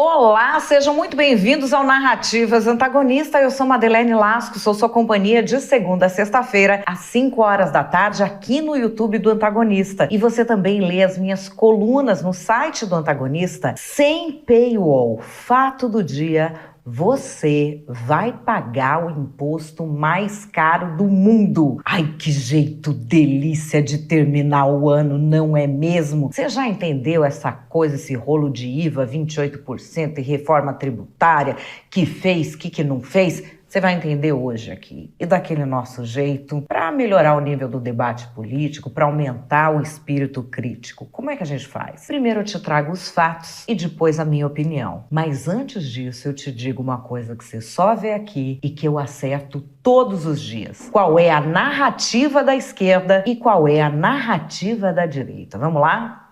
Olá, sejam muito bem-vindos ao Narrativas Antagonista. Eu sou Madeleine Lasco, sou sua companhia de segunda a sexta-feira, às 5 horas da tarde, aqui no YouTube do Antagonista. E você também lê as minhas colunas no site do Antagonista, sem paywall. Fato do dia: você vai pagar o imposto mais caro do mundo. Ai, que jeito delícia de terminar o ano, não é mesmo? Você já entendeu essa coisa, esse rolo de IVA, 28% e reforma tributária, que fez, que não fez? Você vai entender hoje aqui. E daquele nosso jeito, para melhorar o nível do debate político, para aumentar o espírito crítico, como é que a gente faz? Primeiro eu te trago os fatos e depois a minha opinião. Mas antes disso eu te digo uma coisa que você só vê aqui e que eu acerto todos os dias. Qual é a narrativa da esquerda e qual é a narrativa da direita? Vamos lá?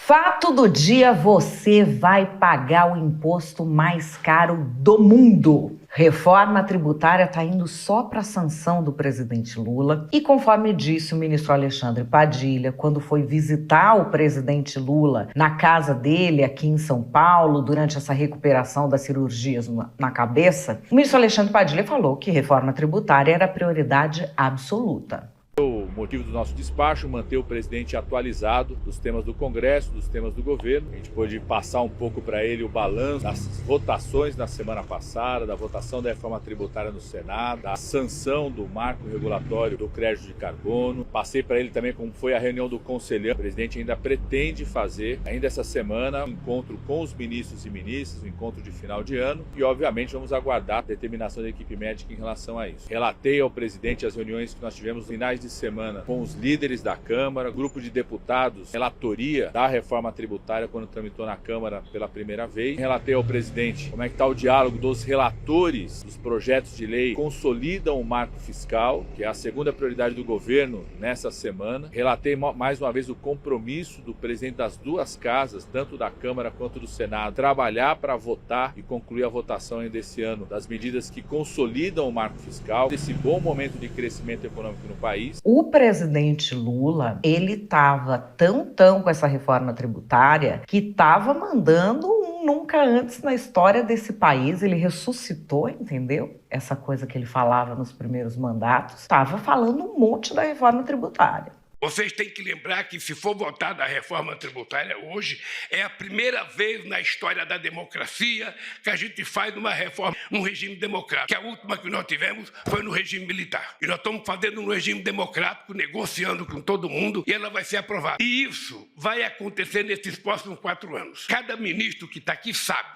Fato do dia: você vai pagar o imposto mais caro do mundo. Reforma tributária está indo só para a sanção do presidente Lula. E conforme disse o ministro Alexandre Padilha, quando foi visitar o presidente Lula na casa dele aqui em São Paulo, durante essa recuperação das cirurgias na cabeça, o ministro Alexandre Padilha falou que reforma tributária era prioridade absoluta. O motivo do nosso despacho, manter o presidente atualizado dos temas do Congresso, dos temas do governo. A gente pôde passar um pouco para ele o balanço das votações na semana passada, da votação da reforma tributária no Senado, da sanção do marco regulatório do crédito de carbono. Passei para ele também como foi a reunião do Conselhão. O presidente ainda pretende fazer, ainda essa semana, um encontro com os ministros e ministras, um encontro de final de ano, e obviamente vamos aguardar a determinação da equipe médica em relação a isso. Relatei ao presidente as reuniões que nós tivemos no finais de semana com os líderes da Câmara, grupo de deputados, relatoria da reforma tributária quando tramitou na Câmara pela primeira vez. Relatei ao presidente como é que está o diálogo dos relatores dos projetos de lei que consolidam o marco fiscal, que é a segunda prioridade do governo nessa semana. Relatei mais uma vez o compromisso do presidente das duas casas, tanto da Câmara quanto do Senado, trabalhar para votar e concluir a votação ainda esse ano das medidas que consolidam o marco fiscal, desse bom momento de crescimento econômico no país. O presidente Lula, ele estava tão com essa reforma tributária que estava mandando um nunca antes na história desse país. Ele ressuscitou, entendeu? Essa coisa que ele falava nos primeiros mandatos. Estava falando um monte da reforma tributária. Vocês têm que lembrar que, se for votada a reforma tributária hoje, é a primeira vez na história da democracia que a gente faz uma reforma num regime democrático. Que a última que nós tivemos foi no regime militar. E nós estamos fazendo no regime democrático, negociando com todo mundo, e ela vai ser aprovada. E isso vai acontecer nesses próximos 4 anos. Cada ministro que está aqui sabe,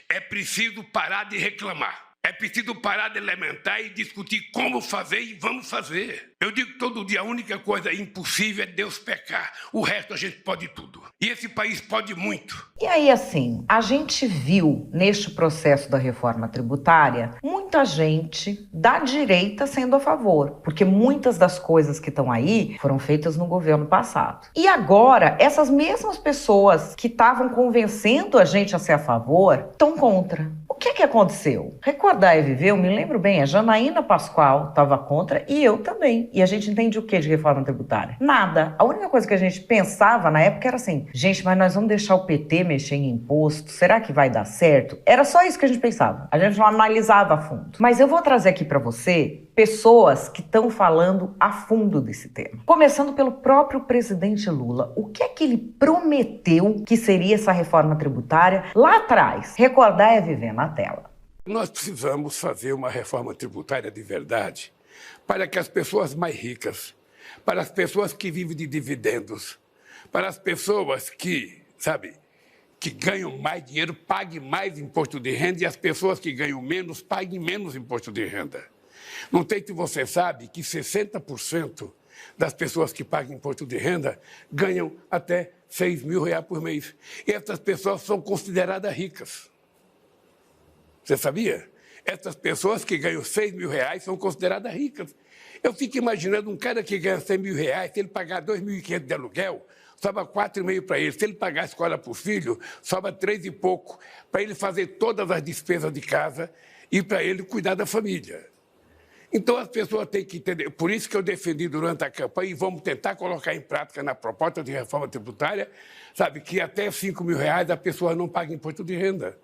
é preciso parar de reclamar. É preciso parar de lamentar e discutir como fazer, e vamos fazer. Eu digo todo dia, a única coisa impossível é Deus pecar. O resto a gente pode tudo. E esse país pode muito. E aí, assim, a gente viu neste processo da reforma tributária muita gente da direita sendo a favor, porque muitas das coisas que estão aí foram feitas no governo passado. E agora, essas mesmas pessoas que estavam convencendo a gente a ser a favor estão contra. O que aconteceu? Recordar é viver, eu me lembro bem, a Janaína Pascoal estava contra e eu também. E a gente entende o que de reforma tributária? Nada. A única coisa que a gente pensava na época era assim, gente, mas nós vamos deixar o PT mexer em imposto? Será que vai dar certo? Era só isso que a gente pensava. A gente não analisava a fundo. Mas eu vou trazer aqui para você pessoas que estão falando a fundo desse tema. Começando pelo próprio presidente Lula. O que é que ele prometeu que seria essa reforma tributária lá atrás? Recordar é viver na tela. Nós precisamos fazer uma reforma tributária de verdade para que as pessoas mais ricas, para as pessoas que vivem de dividendos, para as pessoas que, que ganham mais dinheiro, paguem mais imposto de renda e as pessoas que ganham menos, paguem menos imposto de renda. Não sei se você sabe que 60% das pessoas que pagam imposto de renda ganham até R$6 mil por mês. E essas pessoas são consideradas ricas. Você sabia? Essas pessoas que ganham R$6 mil são consideradas ricas. Eu fico imaginando um cara que ganha R$100 mil, se ele pagar R$2.500 de aluguel, sobra 4,5 para ele. Se ele pagar a escola para o filho, sobra 3 e pouco, para ele fazer todas as despesas de casa e para ele cuidar da família. Então as pessoas têm que entender. Por isso que eu defendi durante a campanha e vamos tentar colocar em prática na proposta de reforma tributária, sabe, que até R$5.000 a pessoa não paga imposto de renda.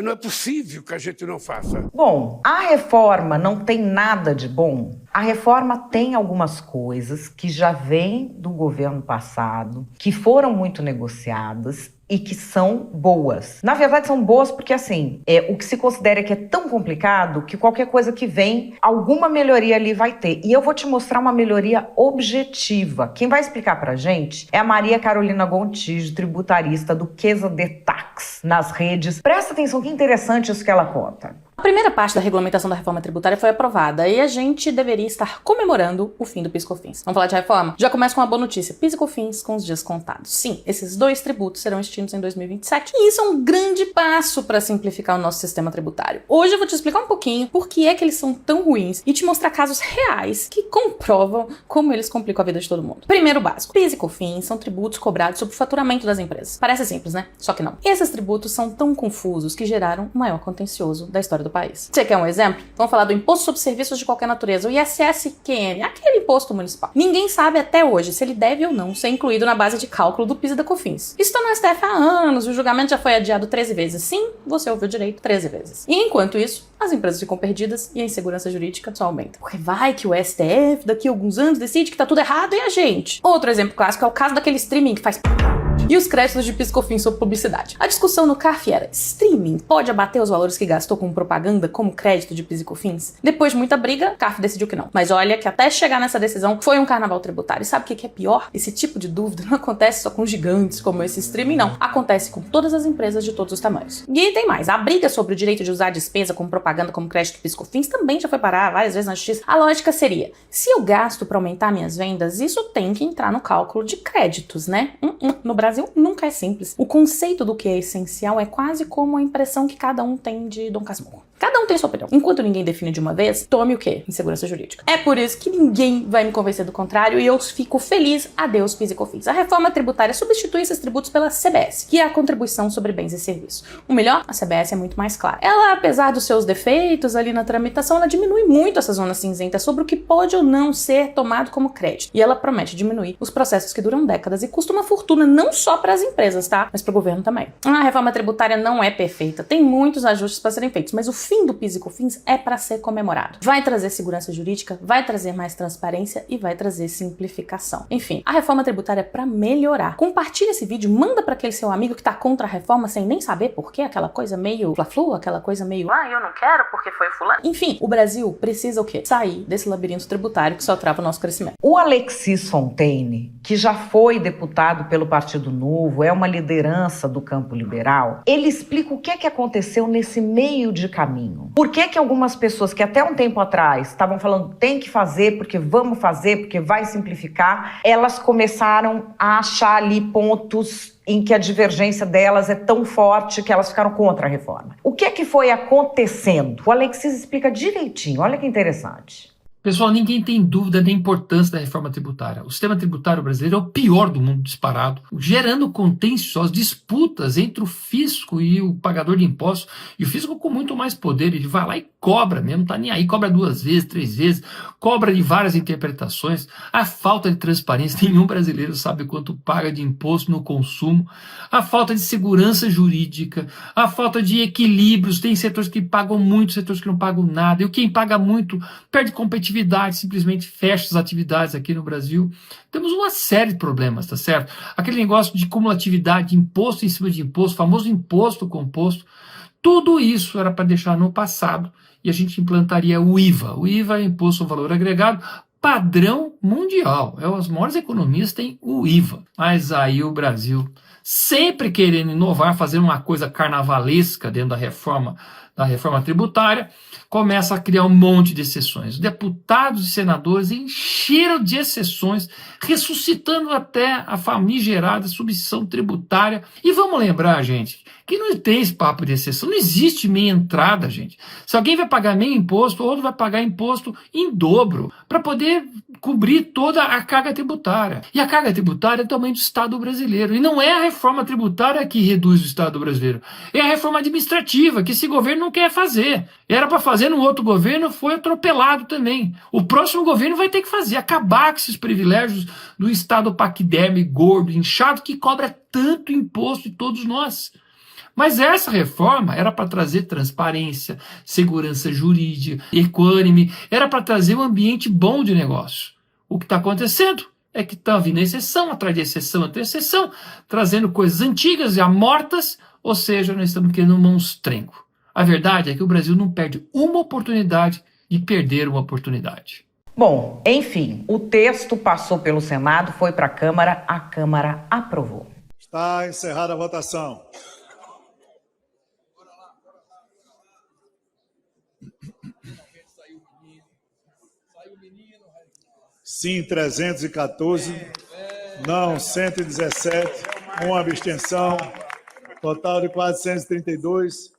Não é possível que a gente não faça. Bom, a reforma não tem nada de bom. A reforma tem algumas coisas que já vêm do governo passado, que foram muito negociadas e que são boas. Na verdade, são boas porque, assim, o que se considera que é tão complicado que qualquer coisa que vem, alguma melhoria ali vai ter. E eu vou te mostrar uma melhoria objetiva. Quem vai explicar pra gente é a Maria Carolina Gontijo, tributarista do Queza Detax nas redes. Presta atenção que interessante isso que ela conta. A primeira parte da regulamentação da reforma tributária foi aprovada e a gente deveria estar comemorando o fim do PIS/COFINS. Vamos falar de reforma? Já começa com uma boa notícia. PIS e COFINS com os dias contados. Sim, esses 2 tributos serão extintos em 2027 e isso é um grande passo para simplificar o nosso sistema tributário. Hoje eu vou te explicar um pouquinho por que é que eles são tão ruins e te mostrar casos reais que comprovam como eles complicam a vida de todo mundo. Primeiro básico. PIS e COFINS são tributos cobrados sobre o faturamento das empresas. Parece simples, né? Só que não. Esses tributos são tão confusos que geraram o maior contencioso da história do país. Você quer um exemplo? Vamos falar do Imposto sobre Serviços de Qualquer Natureza, o ISS-QN, aquele imposto municipal. Ninguém sabe até hoje se ele deve ou não ser incluído na base de cálculo do PIS e da COFINS. Isso está no STF há anos, o julgamento já foi adiado 13 vezes. Sim, você ouviu direito, 13 vezes. E enquanto isso, as empresas ficam perdidas e a insegurança jurídica só aumenta. Porque vai que o STF daqui a alguns anos decide que tá tudo errado e a gente. Outro exemplo clássico é o caso daquele streaming que faz e os créditos de PIS/COFINS sobre publicidade. A discussão no CARF era: streaming pode abater os valores que gastou com propaganda como crédito de PIS e COFINS? Depois de muita briga, CARF decidiu que não. Mas olha que até chegar nessa decisão foi um carnaval tributário. E sabe o que é pior? Esse tipo de dúvida não acontece só com gigantes como esse streaming, não. Acontece com todas as empresas de todos os tamanhos. E tem mais. A briga sobre o direito de usar a despesa como propaganda como crédito de PIS e COFINS também já foi parar várias vezes na justiça. A lógica seria: se eu gasto para aumentar minhas vendas, isso tem que entrar no cálculo de créditos, né? No Brasil nunca é simples. O conceito do que é essencial é quase como a impressão que cada um tem de Dom Casmurro. Cada um tem sua opinião. Enquanto ninguém define de uma vez, tome o quê? Insegurança jurídica. É por isso que ninguém vai me convencer do contrário e eu fico feliz. Adeus, PIS e COFINS. A reforma tributária substitui esses tributos pela CBS, que é a contribuição sobre bens e serviços. O melhor, a CBS é muito mais clara. Ela, apesar dos seus defeitos ali na tramitação, ela diminui muito essa zona cinzenta sobre o que pode ou não ser tomado como crédito. E ela promete diminuir os processos que duram décadas e custam uma fortuna não só para as empresas, tá? Mas para o governo também. A reforma tributária não é perfeita. Tem muitos ajustes para serem feitos, mas o fim do PIS e COFINS é para ser comemorado. Vai trazer segurança jurídica, vai trazer mais transparência e vai trazer simplificação. Enfim, a reforma tributária é para melhorar. Compartilha esse vídeo, manda para aquele seu amigo que tá contra a reforma sem nem saber por quê, aquela coisa meio fla-flu, aquela coisa meio eu não quero porque foi fulano. Enfim, o Brasil precisa o quê? Sair desse labirinto tributário que só trava o nosso crescimento. O Alexis Fontaine, que já foi deputado pelo Partido Novo, é uma liderança do campo liberal, ele explica o que é que aconteceu nesse meio de caminho. Por que que algumas pessoas que até um tempo atrás estavam falando tem que fazer, porque vamos fazer, porque vai simplificar, elas começaram a achar ali pontos em que a divergência delas é tão forte que elas ficaram contra a reforma. O que é que foi acontecendo? O Alexis explica direitinho, olha que interessante. Pessoal, ninguém tem dúvida da importância da reforma tributária. O sistema tributário brasileiro é o pior do mundo disparado, gerando contenciosos, disputas entre o fisco e o pagador de impostos. E o fisco com muito mais poder, ele vai lá e cobra mesmo, tá nem aí, cobra 2 vezes, 3 vezes, cobra de várias interpretações. A falta de transparência, nenhum brasileiro sabe quanto paga de imposto no consumo. A falta de segurança jurídica, a falta de equilíbrios, tem setores que pagam muito, setores que não pagam nada. E quem paga muito perde competitividade, simplesmente fecha as atividades aqui no Brasil. Temos uma série de problemas, tá certo? Aquele negócio de cumulatividade, imposto em cima de imposto, famoso imposto composto, tudo isso era para deixar no passado e a gente implantaria o IVA. O IVA é Imposto ao Valor Agregado, padrão mundial. As maiores economias têm o IVA. Mas aí o Brasil, sempre querendo inovar, fazer uma coisa carnavalesca dentro da reforma tributária, começa a criar um monte de exceções. Os deputados e senadores encheram de exceções, ressuscitando até a famigerada substituição tributária. E vamos lembrar, gente, que não tem esse papo de exceção, não existe meia entrada, gente. Se alguém vai pagar meio imposto, o outro vai pagar imposto em dobro, para poder cobrir toda a carga tributária. E a carga tributária é também do Estado brasileiro. E não é a reforma tributária que reduz o Estado brasileiro, é a reforma administrativa, que esse governo não quer fazer. Era para fazer no outro governo, foi atropelado também. O próximo governo vai ter que fazer, acabar com esses privilégios do Estado paquiderme, gordo, inchado, que cobra tanto imposto de todos nós. Mas essa reforma era para trazer transparência, segurança jurídica, equânime, era para trazer um ambiente bom de negócio. O que está acontecendo é que está vindo exceção atrás de exceção atrás de exceção, trazendo coisas antigas já mortas, ou seja, nós estamos querendo um monstrengo. A verdade é que o Brasil não perde uma oportunidade de perder uma oportunidade. Bom, enfim, o texto passou pelo Senado, foi para a Câmara aprovou. Está encerrada a votação. Sim, 314, não, 117, uma abstenção, total de 432.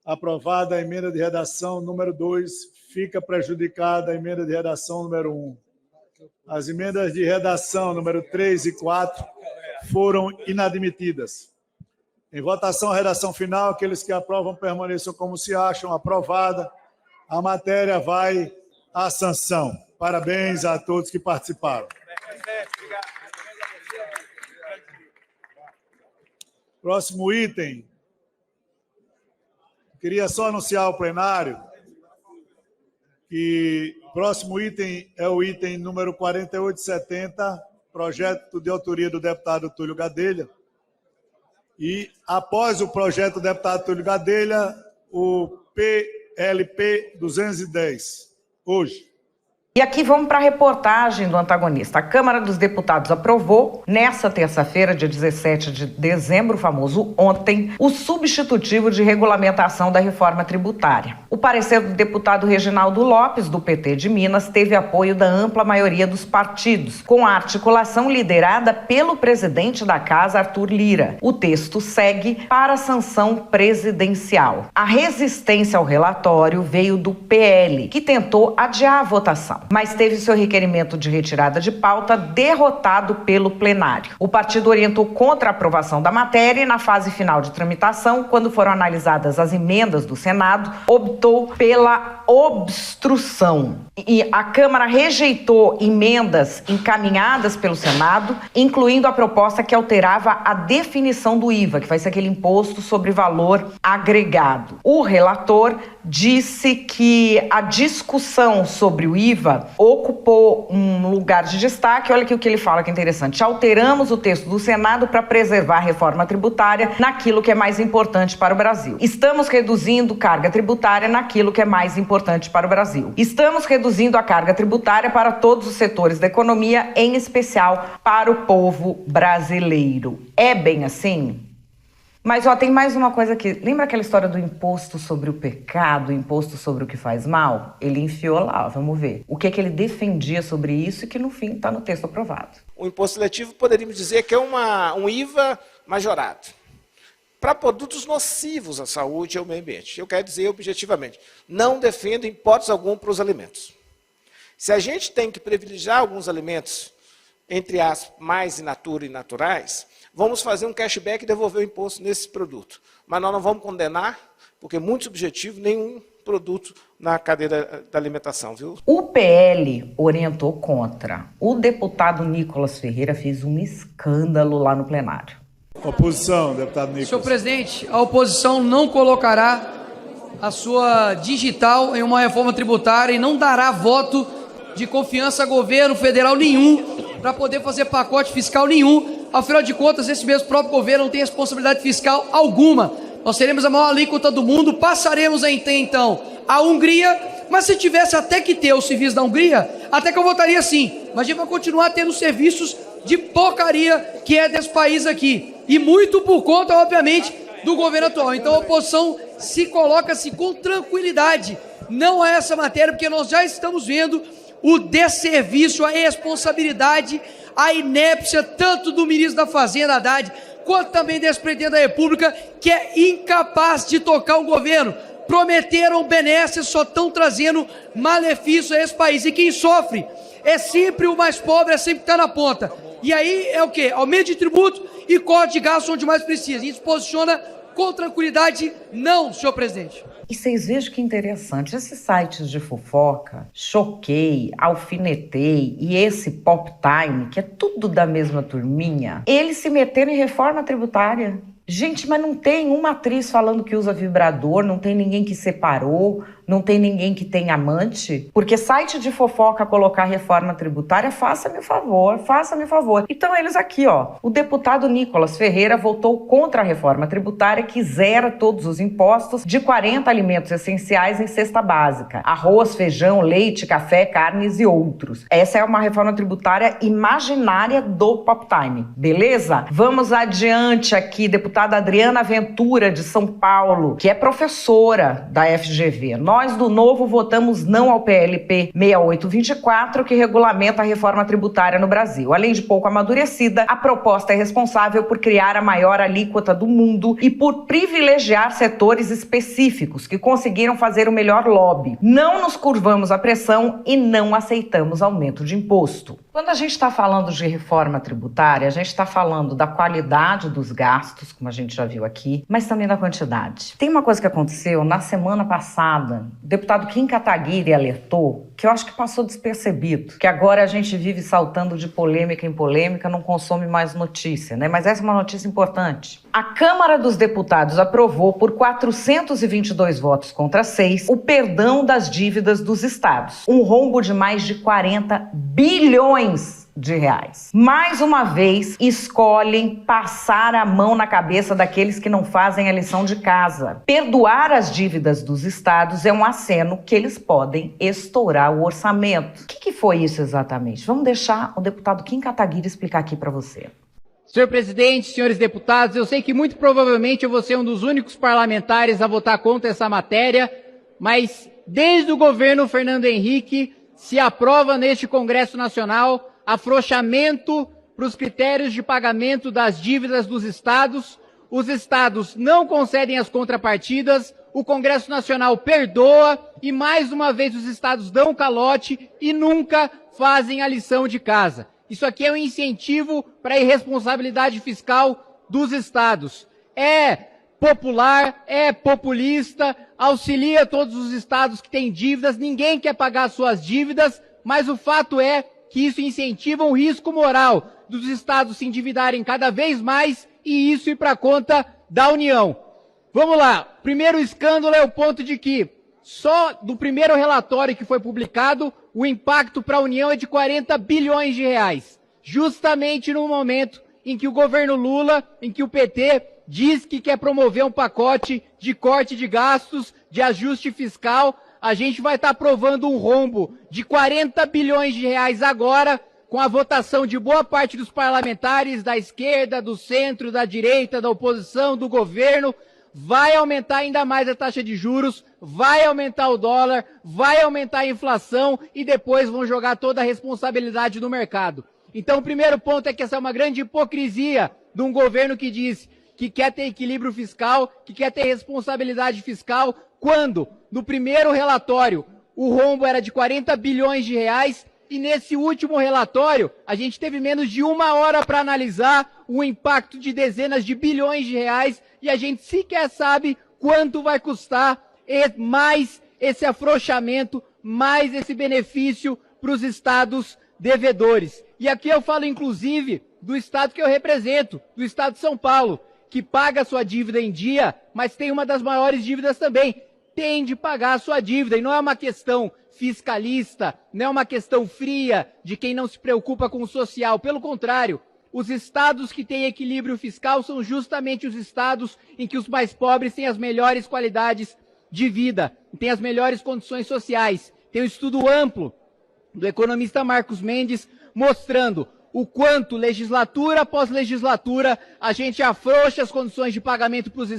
Aprovada a emenda de redação número 2, fica prejudicada a emenda de redação número 1. As emendas de redação número 3 e 4 foram inadmitidas. Em votação, a redação final, aqueles que aprovam permaneçam como se acham. Aprovada, a matéria vai à sanção. Parabéns a todos que participaram. Próximo item. Queria só anunciar ao plenário que o próximo item é o item número 4870, projeto de autoria do deputado Túlio Gadelha. E, após o projeto do deputado Túlio Gadelha, o PLP 210, hoje. E aqui vamos para a reportagem do antagonista. A Câmara dos Deputados aprovou, nesta terça-feira, dia 17 de dezembro, o famoso ontem, o substitutivo de regulamentação da reforma tributária. O parecer do deputado Reginaldo Lopes, do PT de Minas, teve apoio da ampla maioria dos partidos, com a articulação liderada pelo presidente da Casa, Arthur Lira. O texto segue para a sanção presidencial. A resistência ao relatório veio do PL, que tentou adiar a votação, mas teve seu requerimento de retirada de pauta derrotado pelo plenário. O partido orientou contra a aprovação da matéria e, na fase final de tramitação, quando foram analisadas as emendas do Senado, optou pela obstrução. E a Câmara rejeitou emendas encaminhadas pelo Senado, incluindo a proposta que alterava a definição do IVA, que vai ser aquele imposto sobre valor agregado. O relator disse que a discussão sobre o IVA ocupou um lugar de destaque. Olha aqui o que ele fala, que é interessante. Alteramos o texto do Senado para preservar a reforma tributária naquilo que é mais importante para o Brasil. Estamos reduzindo carga tributária naquilo que é mais importante para o Brasil. Estamos reduzindo a carga tributária para todos os setores da economia, em especial para o povo brasileiro. É bem assim? Mas, tem mais uma coisa aqui. Lembra aquela história do imposto sobre o pecado, imposto sobre o que faz mal? Ele enfiou lá, vamos ver. O que ele defendia sobre isso e que, no fim, está no texto aprovado. O imposto seletivo, poderíamos dizer que é um IVA majorado para produtos nocivos à saúde e ao meio ambiente. Eu quero dizer objetivamente, não defendo, em hipótese alguma, para os alimentos. Se a gente tem que privilegiar alguns alimentos, entre as mais in natura e naturais, vamos fazer um cashback e devolver o imposto nesse produto. Mas nós não vamos condenar, porque é muito subjetivo, nenhum produto na cadeia da alimentação, viu? O PL orientou contra. O deputado Nicolas Ferreira fez um escândalo lá no plenário. Oposição, deputado Nicolas. Senhor presidente, a oposição não colocará a sua digital em uma reforma tributária e não dará voto de confiança a governo federal nenhum para poder fazer pacote fiscal nenhum. Afinal de contas, esse mesmo próprio governo não tem responsabilidade fiscal alguma. Nós teremos a maior alíquota do mundo, passaremos a ter, então, a Hungria, mas se tivesse até que ter o serviço da Hungria, até que eu votaria sim. Mas a gente vai continuar tendo serviços de porcaria que é desse país aqui. E muito por conta, obviamente, do governo atual. Então a oposição se coloca-se com tranquilidade. Não é essa matéria, porque nós já estamos vendo o desserviço, a irresponsabilidade, a inépcia, tanto do ministro da Fazenda, Haddad, quanto também desse presidente da República, que é incapaz de tocar um governo. Prometeram benesses, só estão trazendo malefício a esse país. E quem sofre é sempre o mais pobre, é sempre que está na ponta. E aí é o quê? Aumento de tributo e corte de gastos onde mais precisa. A gente se posiciona Com tranquilidade, não, senhor presidente. E vocês vejam que interessante, esses sites de fofoca, Choquei, Alfinetei e esse Pop Time, que é tudo da mesma turminha, eles se meteram em reforma tributária. Gente, mas não tem uma atriz falando que usa vibrador, não tem ninguém que separou, não tem ninguém que tem amante. Porque site de fofoca colocar reforma tributária, faça-me o favor, faça-me o favor. Então eles aqui, ó, o deputado Nicolas Ferreira votou contra a reforma tributária que zera todos os impostos de 40 alimentos essenciais em cesta básica. Arroz, feijão, leite, café, carnes e outros. Essa é uma reforma tributária imaginária do Pop Time, beleza? Vamos adiante aqui, deputada Adriana Ventura, de São Paulo, que é professora da FGV. Nós do Novo votamos não ao PLP 6824, que regulamenta a reforma tributária no Brasil. Além de pouco amadurecida, a proposta é responsável por criar a maior alíquota do mundo e por privilegiar setores específicos que conseguiram fazer o melhor lobby. Não nos curvamos à pressão e não aceitamos aumento de imposto. Quando a gente está falando de reforma tributária, a gente está falando da qualidade dos gastos, como a gente já viu aqui, mas também da quantidade. Tem uma coisa que aconteceu na semana passada, o deputado Kim Kataguiri alertou, que eu acho que passou despercebido, que agora a gente vive saltando de polêmica em polêmica, não consome mais notícia, né? Mas essa é uma notícia importante. A Câmara dos Deputados aprovou por 422 votos contra 6 o perdão das dívidas dos estados. Um rombo de mais de 40 bilhões de reais. Mais uma vez, escolhem passar a mão na cabeça daqueles que não fazem a lição de casa. Perdoar as dívidas dos estados é um aceno que eles podem estourar o orçamento. O que foi isso exatamente? Vamos deixar o deputado Kim Kataguiri explicar aqui para você. Senhor presidente, senhores deputados, eu sei que muito provavelmente eu vou ser um dos únicos parlamentares a votar contra essa matéria, mas desde o governo Fernando Henrique se aprova neste Congresso Nacional afrouxamento para os critérios de pagamento das dívidas dos estados. Os estados não concedem as contrapartidas, o Congresso Nacional perdoa e mais uma vez os estados dão calote e nunca fazem a lição de casa. Isso aqui é um incentivo para a irresponsabilidade fiscal dos estados. É popular, é populista, auxilia todos os estados que têm dívidas, ninguém quer pagar suas dívidas, mas o fato é que isso incentiva um risco moral dos estados se endividarem cada vez mais e isso ir para conta da União. Vamos lá, primeiro escândalo é o ponto de que só do primeiro relatório que foi publicado, o impacto para a União é de 40 bilhões de reais. Justamente no momento em que o governo Lula, em que o PT diz que quer promover um pacote de corte de gastos, de ajuste fiscal, a gente vai estar aprovando um rombo de 40 bilhões de reais agora, com a votação de boa parte dos parlamentares da esquerda, do centro, da direita, da oposição, do governo. Vai aumentar ainda mais a taxa de juros, vai aumentar o dólar, vai aumentar a inflação e depois vão jogar toda a responsabilidade no mercado. Então o primeiro ponto é que essa é uma grande hipocrisia de um governo que diz que quer ter equilíbrio fiscal, que quer ter responsabilidade fiscal, quando no primeiro relatório o rombo era de 40 bilhões de reais e nesse último relatório a gente teve menos de uma hora para analisar o impacto de dezenas de bilhões de reais e a gente sequer sabe quanto vai custar mais esse afrouxamento, mais esse benefício para os estados devedores. E aqui eu falo inclusive do estado que eu represento, do estado de São Paulo, que paga a sua dívida em dia, mas tem uma das maiores dívidas também. Tem de pagar a sua dívida, e não é uma questão fiscalista, não é uma questão fria de quem não se preocupa com o social. Pelo contrário, os estados que têm equilíbrio fiscal são justamente os estados em que os mais pobres têm as melhores qualidades de vida, têm as melhores condições sociais. Tem um estudo amplo do economista Marcos Mendes mostrando o quanto, legislatura após legislatura, a gente afrouxa as condições de pagamento para os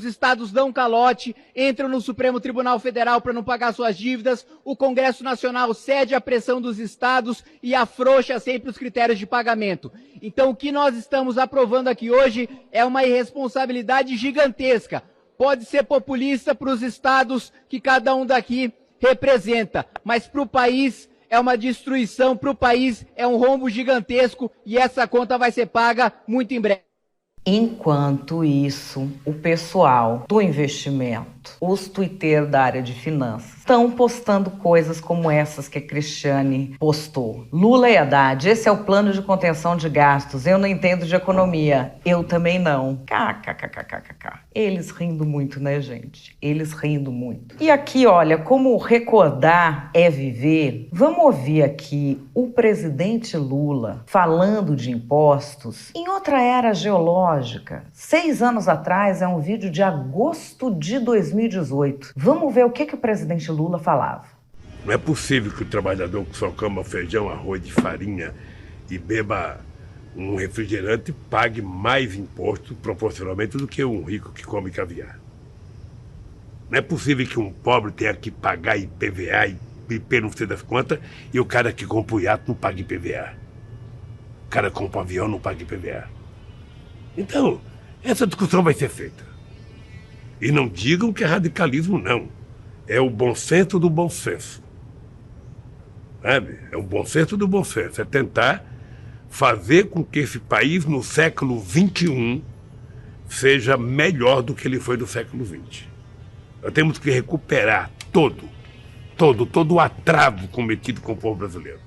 estados dão calote, entram no Supremo Tribunal Federal para não pagar suas dívidas, o Congresso Nacional cede à pressão dos estados e afrouxa sempre os critérios de pagamento. Então o que nós estamos aprovando aqui hoje é uma irresponsabilidade gigantesca. Pode ser populista para os estados que cada um daqui representa, mas para o país é uma destruição, para o país é um rombo gigantesco e essa conta vai ser paga muito em breve. Enquanto isso, o pessoal do investimento, os tuiteiros da área de finanças, estão postando coisas como essas que a Cristiane postou. Lula e Haddad, esse é o plano de contenção de gastos. Eu não entendo de economia. Eu também não. KKKKKK. Eles rindo muito, né, gente? Eles rindo muito. E aqui, olha, como recordar é viver, vamos ouvir aqui o presidente Lula falando de impostos em outra era geológica. 6 anos atrás, é um vídeo de agosto de 2018. Vamos ver o que o presidente Lula falava. Não é possível que o trabalhador que só coma feijão, arroz de farinha e beba um refrigerante pague mais imposto proporcionalmente do que um rico que come caviar. Não é possível que um pobre tenha que pagar IPVA e IP não sei das quantas e o cara que compra o iate não paga IPVA. O cara que compra o avião não paga IPVA. Então, essa discussão vai ser feita. E não digam que é radicalismo, não. É o bom senso do bom senso. Sabe? É o bom senso do bom senso. É tentar fazer com que esse país, no século XXI, seja melhor do que ele foi no século XX. Nós temos que recuperar todo o atraso cometido com o povo brasileiro.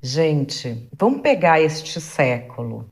Gente, vamos pegar este século.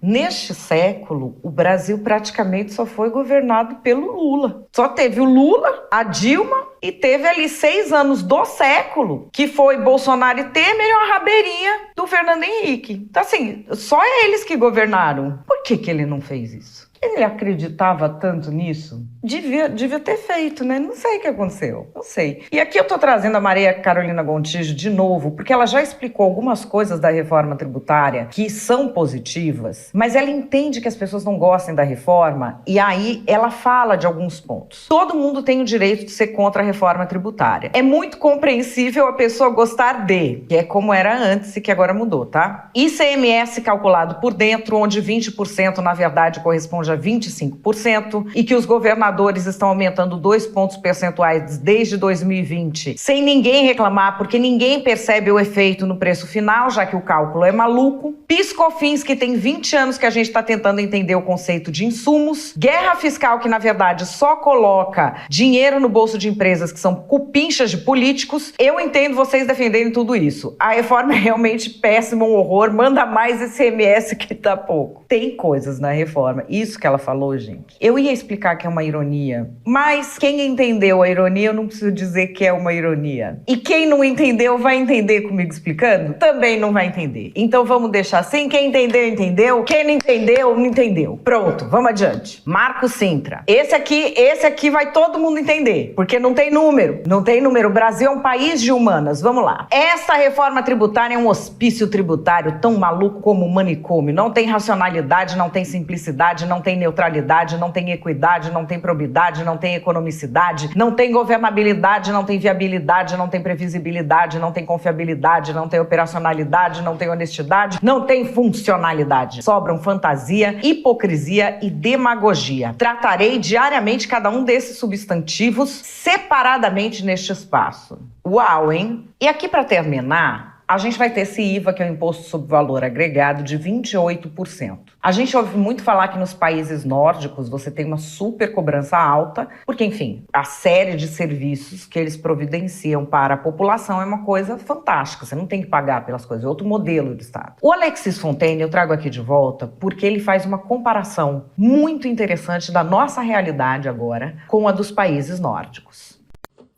Neste século, o Brasil praticamente só foi governado pelo Lula. Só teve o Lula, a Dilma e teve ali 6 anos do século, que foi Bolsonaro e Temer e uma rabeirinha do Fernando Henrique. Então, assim, só eles que governaram. Por que ele não fez isso? Ele acreditava tanto nisso? Devia ter feito, né? Não sei o que aconteceu. Não sei. E aqui eu tô trazendo a Maria Carolina Gontijo de novo, porque ela já explicou algumas coisas da reforma tributária que são positivas, mas ela entende que as pessoas não gostem da reforma e aí ela fala de alguns pontos. Todo mundo tem o direito de ser contra a reforma tributária. É muito compreensível a pessoa gostar de, que é como era antes e que agora mudou, tá? ICMS calculado por dentro, onde 20% na verdade corresponde a 25%, e que os governadores estão aumentando 2 pontos percentuais desde 2020, sem ninguém reclamar, porque ninguém percebe o efeito no preço final, já que o cálculo é maluco. PIS/COFINS, que tem 20 anos que a gente está tentando entender o conceito de insumos. Guerra fiscal, que na verdade só coloca dinheiro no bolso de empresas que são cupinchas de políticos. Eu entendo vocês defenderem tudo isso. A reforma é realmente péssima, um horror, manda mais ICMS que tá pouco. Tem coisas na reforma, isso que ela falou, gente. Eu ia explicar que é uma ironia, mas quem entendeu a ironia, eu não preciso dizer que é uma ironia. E quem não entendeu vai entender comigo explicando? Também não vai entender. Então vamos deixar assim, quem entendeu, entendeu. Quem não entendeu, não entendeu. Pronto, vamos adiante. Marco Sintra. Esse aqui vai todo mundo entender, porque não tem número. Não tem número. O Brasil é um país de humanas. Vamos lá. Essa reforma tributária é um hospício tributário tão maluco como um manicômio. Não tem racionalidade, não tem simplicidade, não tem neutralidade, não tem equidade, não tem probidade, não tem economicidade, não tem governabilidade, não tem viabilidade, não tem previsibilidade, não tem confiabilidade, não tem operacionalidade, não tem honestidade, não tem funcionalidade. Sobram fantasia, hipocrisia e demagogia. Tratarei diariamente cada um desses substantivos separadamente neste espaço. Uau, hein? E aqui para terminar, a gente vai ter esse IVA, que é o Imposto sobre Valor Agregado, de 28%. A gente ouve muito falar que nos países nórdicos você tem uma super cobrança alta, porque, enfim, a série de serviços que eles providenciam para a população é uma coisa fantástica. Você não tem que pagar pelas coisas, é outro modelo de Estado. O Alexis Fontaine eu trago aqui de volta porque ele faz uma comparação muito interessante da nossa realidade agora com a dos países nórdicos.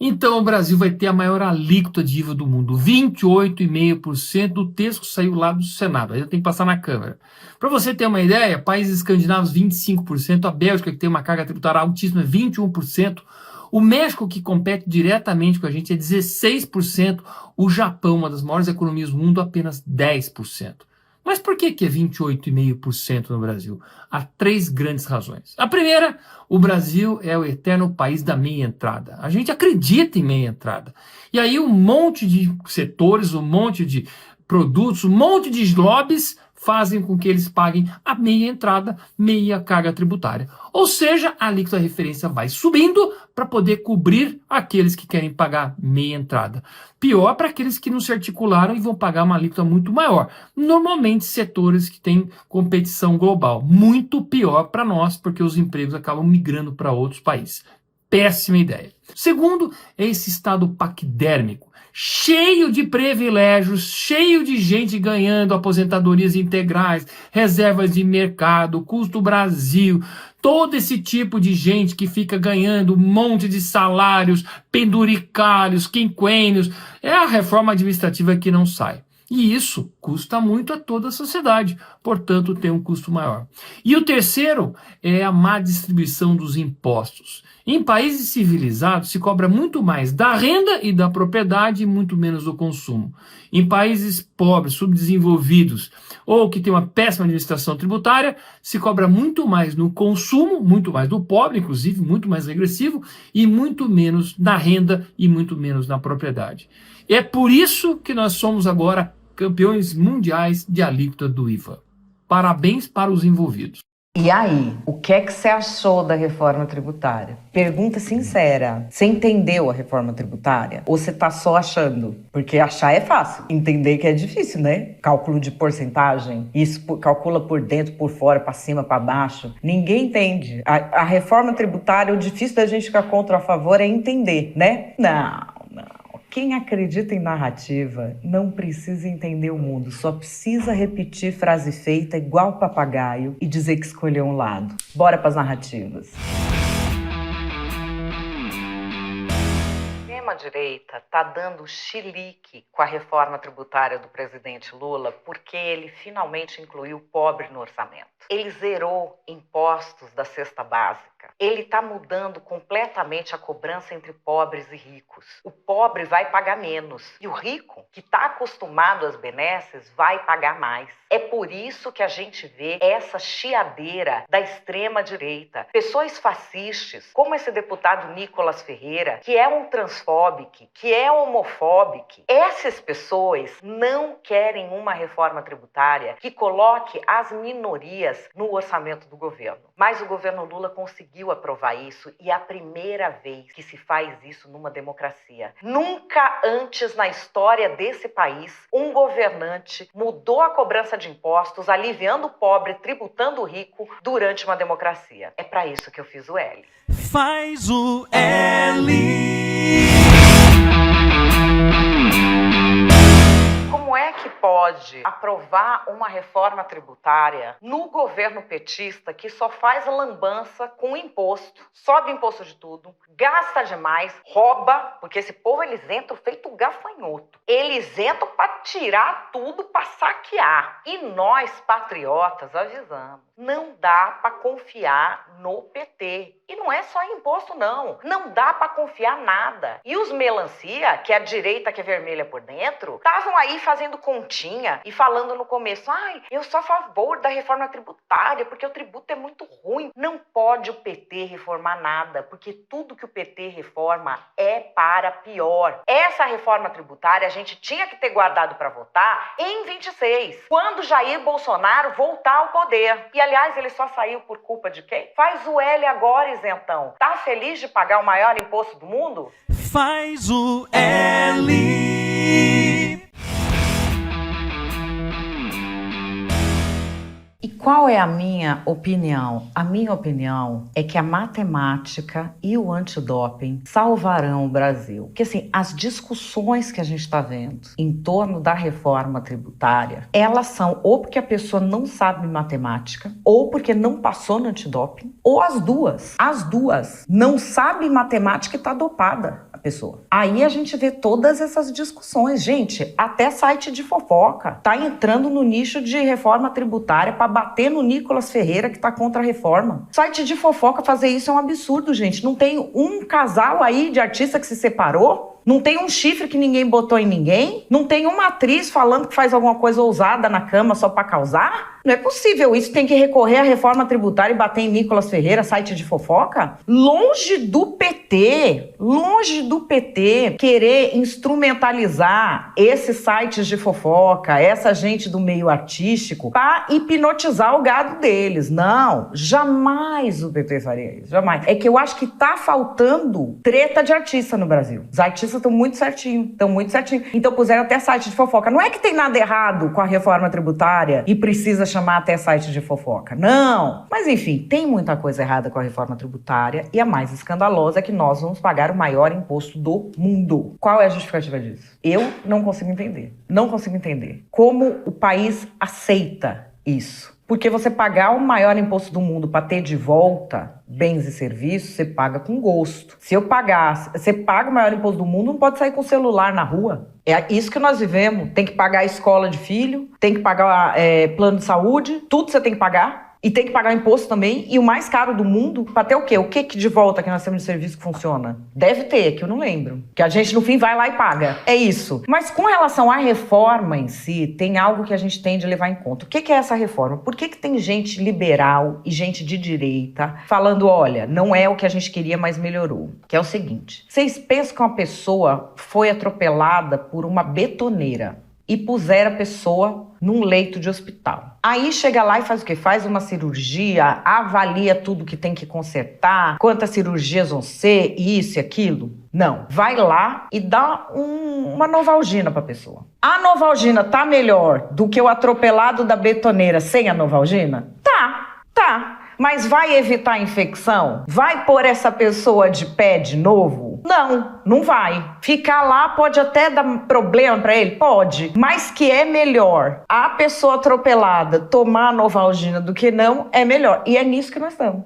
Então o Brasil vai ter a maior alíquota de IVA do mundo, 28,5%. O texto saiu lá do Senado, aí tem que passar na Câmara. Para você ter uma ideia, países escandinavos 25%, a Bélgica, que tem uma carga tributária altíssima, 21%, o México, que compete diretamente com a gente, é 16%, o Japão, uma das maiores economias do mundo, apenas 10%. Mas por que é 28,5% no Brasil? Há 3 grandes razões. A primeira, o Brasil é o eterno país da meia entrada. A gente acredita em meia entrada. E aí um monte de setores, um monte de produtos, um monte de lobbies fazem com que eles paguem a meia entrada, meia carga tributária. Ou seja, a alíquota de referência vai subindo para poder cobrir aqueles que querem pagar meia entrada. Pior para aqueles que não se articularam e vão pagar uma alíquota muito maior. Normalmente setores que têm competição global. Muito pior para nós, porque os empregos acabam migrando para outros países. Péssima ideia. Segundo, é esse estado paquidérmico, cheio de privilégios, cheio de gente ganhando aposentadorias integrais, reservas de mercado, custo Brasil, todo esse tipo de gente que fica ganhando um monte de salários, penduricalhos, quinquênios. É a reforma administrativa que não sai. E isso custa muito a toda a sociedade, portanto tem um custo maior. E o terceiro é a má distribuição dos impostos. Em países civilizados se cobra muito mais da renda e da propriedade e muito menos do consumo. Em países pobres, subdesenvolvidos ou que tem uma péssima administração tributária, se cobra muito mais no consumo, muito mais do pobre, inclusive muito mais regressivo, e muito menos na renda e muito menos na propriedade. É por isso que nós somos agora campeões mundiais de alíquota do IVA. Parabéns para os envolvidos. E aí, o que é que você achou da reforma tributária? Pergunta sincera. Você entendeu a reforma tributária? Ou você tá só achando? Porque achar é fácil. Entender que é difícil, né? Cálculo de porcentagem. Isso calcula por dentro, por fora, para cima, para baixo. Ninguém entende. A reforma tributária, o difícil da gente ficar contra ou a favor é entender, né? Não. Quem acredita em narrativa não precisa entender o mundo, só precisa repetir frase feita igual papagaio e dizer que escolheu um lado. Bora para as narrativas. A extrema-direita está dando chilique com a reforma tributária do presidente Lula porque ele finalmente incluiu o pobre no orçamento. Ele zerou impostos da cesta básica. Ele está mudando completamente a cobrança entre pobres e ricos. O pobre vai pagar menos e o rico, que está acostumado às benesses, vai pagar mais. É por isso que a gente vê essa chiadeira da extrema-direita. Pessoas fascistas, como esse deputado Nicolas Ferreira, que é um transfóbico, que é homofóbico. Essas pessoas não querem uma reforma tributária que coloque as minorias no orçamento do governo. Mas o governo Lula conseguiu aprovar isso e é a primeira vez que se faz isso numa democracia. Nunca antes na história desse país um governante mudou a cobrança de impostos, aliviando o pobre, tributando o rico durante uma democracia. É para isso que eu fiz o L. Faz o L. Como é que pode aprovar uma reforma tributária no governo petista que só faz lambança com imposto, sobe imposto de tudo, gasta demais, rouba, porque esse povo eles entram feito gafanhoto. Eles entram para tirar tudo, para saquear. E nós, patriotas, avisamos, não dá para confiar no PT. E não é só imposto, não. Não dá para confiar nada. E os melancia, que é a direita que é vermelha por dentro, estavam aí fazendo continha e falando no começo, eu sou a favor da reforma tributária, porque o tributo é muito ruim. Não pode o PT reformar nada, porque tudo que o PT reforma é para pior. Essa reforma tributária a gente tinha que ter guardado para votar em 26, quando Jair Bolsonaro voltar ao poder. E, aliás, ele só saiu por culpa de quem? Faz o L agora, isentão. Tá feliz de pagar o maior imposto do mundo? Faz o L. E qual é a minha opinião? A minha opinião é que a matemática e o antidoping salvarão o Brasil. Porque, assim, as discussões que a gente está vendo em torno da reforma tributária, elas são ou porque a pessoa não sabe matemática, ou porque não passou no antidoping, ou as duas. As duas. Não sabe matemática e está dopada. Pessoa. Aí a gente vê todas essas discussões. Gente, até site de fofoca tá entrando no nicho de reforma tributária para bater no Nicolas Ferreira que tá contra a reforma. Site de fofoca fazer isso é um absurdo, gente. Não tem um casal aí de artista que se separou? Não tem um chifre que ninguém botou em ninguém? Não tem uma atriz falando que faz alguma coisa ousada na cama só para causar? Não é possível isso. Tem que recorrer à reforma tributária e bater em Nicolas Ferreira, site de fofoca? Longe do PT querer instrumentalizar esses sites de fofoca, essa gente do meio artístico, para hipnotizar o gado deles. Não, jamais o PT faria isso, jamais. É que eu acho que tá faltando treta de artista no Brasil. Os artistas estão muito certinho. Então puseram até site de fofoca. Não é que tem nada errado com a reforma tributária e precisa chamar até site de fofoca. Não. Mas enfim, tem muita coisa errada com a reforma tributária e a mais escandalosa é que nós vamos pagar o maior imposto do mundo. Qual é a justificativa disso? Eu não consigo entender. Não consigo entender. Como o país aceita isso? Porque você pagar o maior imposto do mundo para ter de volta bens e serviços, você paga com gosto. Se eu pagar, você paga o maior imposto do mundo, não pode sair com o celular na rua. É isso que nós vivemos. Tem que pagar a escola de filho, tem que pagar plano de saúde, tudo você tem que pagar. E tem que pagar imposto também. E o mais caro do mundo, para ter o quê? O que de volta que nós temos de serviço que funciona? Deve ter, que eu não lembro. Que a gente, no fim, vai lá e paga. É isso. Mas com relação à reforma em si, tem algo que a gente tem de levar em conta. O que é essa reforma? Por que tem gente liberal e gente de direita falando, olha, não é o que a gente queria, mas melhorou? Que é o seguinte. Vocês pensam que uma pessoa foi atropelada por uma betoneira e puseram a pessoa num leito de hospital. Aí chega lá e faz o quê? Faz uma cirurgia, avalia tudo que tem que consertar, quantas cirurgias vão ser, isso e aquilo. Não. Vai lá e dá uma Novalgina pra pessoa. A Novalgina tá melhor do que o atropelado da betoneira sem a Novalgina? Tá. Mas vai evitar a infecção? Vai pôr essa pessoa de pé de novo? Não vai. Ficar lá pode até dar problema pra ele? Pode. Mas que é melhor a pessoa atropelada tomar a Novalgina do que não, é melhor. E é nisso que nós estamos.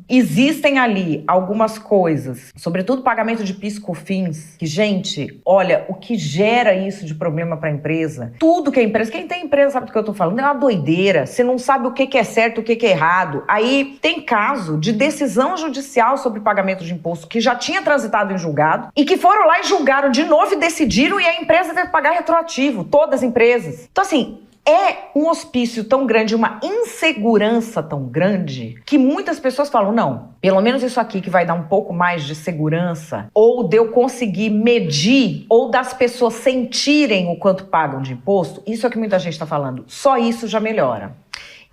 Existem ali algumas coisas, sobretudo pagamento de PIS/COFINS, que, gente, olha, o que gera isso de problema pra empresa? Tudo que é empresa, quem tem empresa sabe do que eu tô falando, é uma doideira. Você não sabe o que é certo, o que é errado. Aí tem caso de decisão judicial sobre pagamento de imposto que já tinha transitado em julgado e que foram lá e julgaram de novo e decidiram e a empresa deve pagar retroativo, todas as empresas. Então assim, é um hospício tão grande, uma insegurança tão grande que muitas pessoas falam, não, pelo menos isso aqui que vai dar um pouco mais de segurança ou de eu conseguir medir ou das pessoas sentirem o quanto pagam de imposto, isso é o que muita gente está falando, só isso já melhora.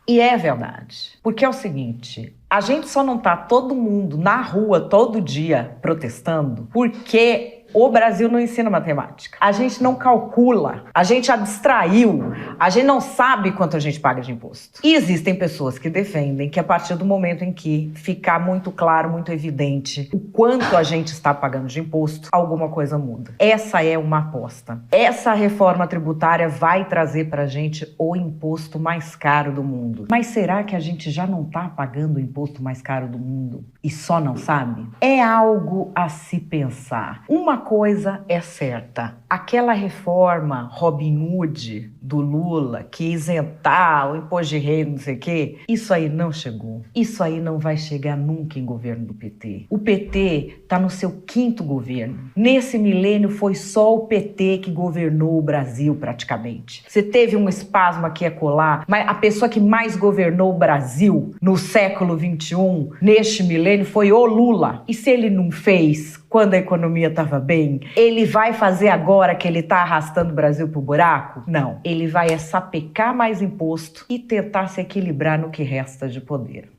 E é verdade, porque é o seguinte, a gente só não tá todo mundo na rua todo dia protestando porque o Brasil não ensina matemática. A gente não calcula, a gente abstraiu, a gente não sabe quanto a gente paga de imposto. E existem pessoas que defendem que a partir do momento em que ficar muito claro, muito evidente o quanto a gente está pagando de imposto, alguma coisa muda. Essa é uma aposta. Essa reforma tributária vai trazer pra gente o imposto mais caro do mundo. Mas será que a gente já não tá pagando o imposto mais caro do mundo e só não sabe? É algo a se pensar. Uma coisa é certa, aquela reforma Robin Hood do Lula, que isentar o imposto de renda, não sei o quê, isso aí não chegou. Isso aí não vai chegar nunca em governo do PT. O PT está no seu 5º governo. Nesse milênio foi só o PT que governou o Brasil praticamente. Você teve um espasmo aqui e acolá, mas a pessoa que mais governou o Brasil no século XXI, neste milênio, foi o Lula. E se ele não fez quando a economia estava bem, ele vai fazer agora que ele está arrastando o Brasil pro buraco? Não. Ele vai sapecar mais imposto e tentar se equilibrar no que resta de poder.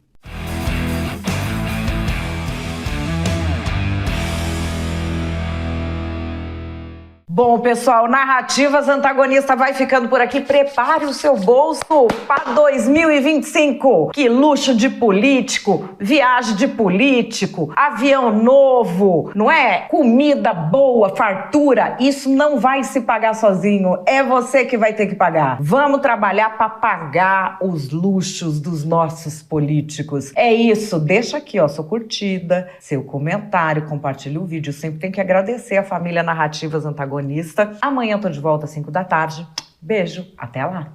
Bom, pessoal, Narrativas Antagonista vai ficando por aqui. Prepare o seu bolso para 2025. Que luxo de político, viagem de político, avião novo, não é? Comida boa, fartura. Isso não vai se pagar sozinho. É você que vai ter que pagar. Vamos trabalhar para pagar os luxos dos nossos políticos. É isso. Deixa aqui, ó, sua curtida, seu comentário, compartilha o vídeo. Sempre tem que agradecer a família Narrativas Antagonista. Amanhã eu tô de volta às 5 da tarde. Beijo, até lá!